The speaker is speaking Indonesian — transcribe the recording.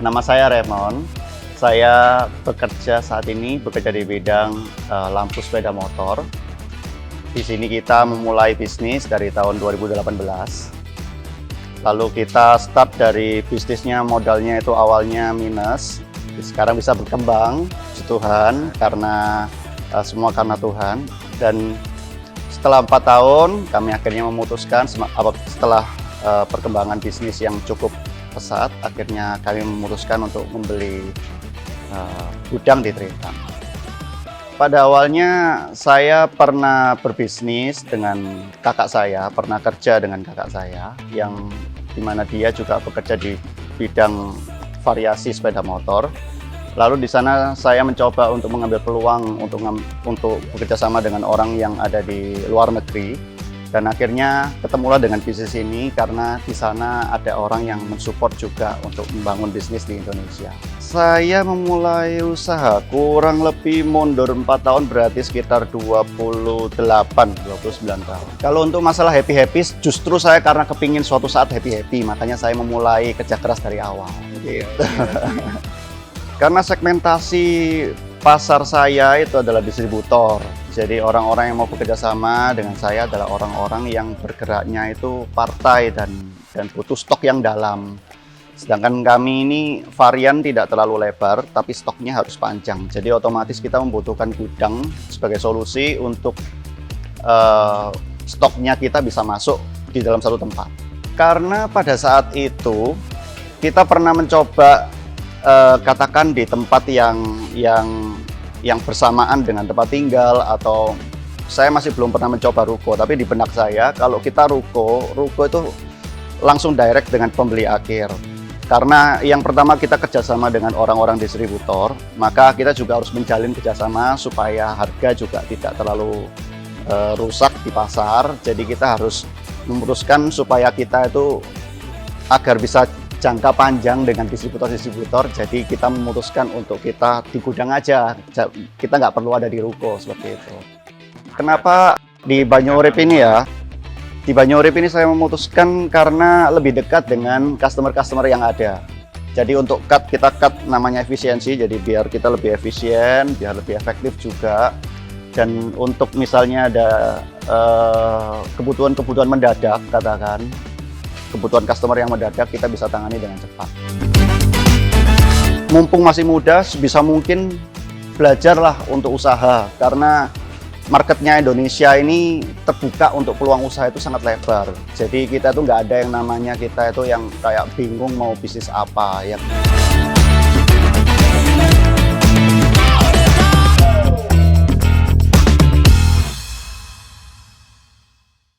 Nama saya Raymond. Saya saat ini bekerja di bidang lampu sepeda motor. Di sini kita memulai bisnis dari tahun 2018. Lalu kita start dari bisnisnya, modalnya itu awalnya minus. Sekarang bisa berkembang, puji Tuhan, karena semua karena Tuhan. Dan setelah 4 tahun, kami akhirnya memutuskan setelah perkembangan bisnis yang cukup pesat, akhirnya kami memutuskan untuk membeli gudang di Trintang. Pada awalnya saya pernah berbisnis dengan kakak saya, pernah kerja dengan kakak saya, yang dimana dia juga bekerja di bidang variasi sepeda motor. Lalu di sana saya mencoba untuk mengambil peluang untuk bekerja sama dengan orang yang ada di luar negeri. Dan akhirnya ketemulah dengan bisnis ini karena di sana ada orang yang mensupport juga untuk membangun bisnis di Indonesia. Saya memulai usaha kurang lebih mundur 4 tahun, berarti sekitar 29 tahun. Kalau untuk masalah happy-happy, justru saya karena kepingin suatu saat happy-happy, makanya saya memulai kerja keras dari awal. Gitu. Karena segmentasi pasar saya itu adalah distributor. Jadi orang-orang yang mau bekerja sama dengan saya adalah orang-orang yang bergeraknya itu partai dan butuh stok yang dalam. Sedangkan kami ini varian tidak terlalu lebar, tapi stoknya harus panjang. Jadi otomatis kita membutuhkan gudang sebagai solusi untuk stoknya kita bisa masuk di dalam satu tempat. Karena pada saat itu kita pernah mencoba katakan di tempat yang bersamaan dengan tempat tinggal, atau saya masih belum pernah mencoba ruko, tapi di benak saya kalau kita ruko itu langsung direct dengan pembeli akhir. Karena yang pertama kita kerjasama dengan orang-orang distributor, maka kita juga harus menjalin kerjasama supaya harga juga tidak terlalu rusak di pasar. Jadi kita harus memutuskan supaya kita itu agar bisa jangka panjang dengan distributor-distributor, jadi kita memutuskan untuk kita di gudang aja, kita nggak perlu ada di ruko, seperti itu. Kenapa di Banyu Urip ini ya? Di Banyu Urip ini saya memutuskan karena lebih dekat dengan customer-customer yang ada. Jadi untuk kita cut namanya efisiensi, jadi biar kita lebih efisien, biar lebih efektif juga. Dan untuk misalnya ada kebutuhan-kebutuhan mendadak, katakan, kebutuhan customer yang mendadak, kita bisa tangani dengan cepat. Mumpung masih muda, sebisa mungkin belajarlah untuk usaha, karena marketnya Indonesia ini terbuka untuk peluang usaha itu sangat lebar. Jadi kita tuh nggak ada yang namanya kita itu yang kayak bingung mau bisnis apa ya.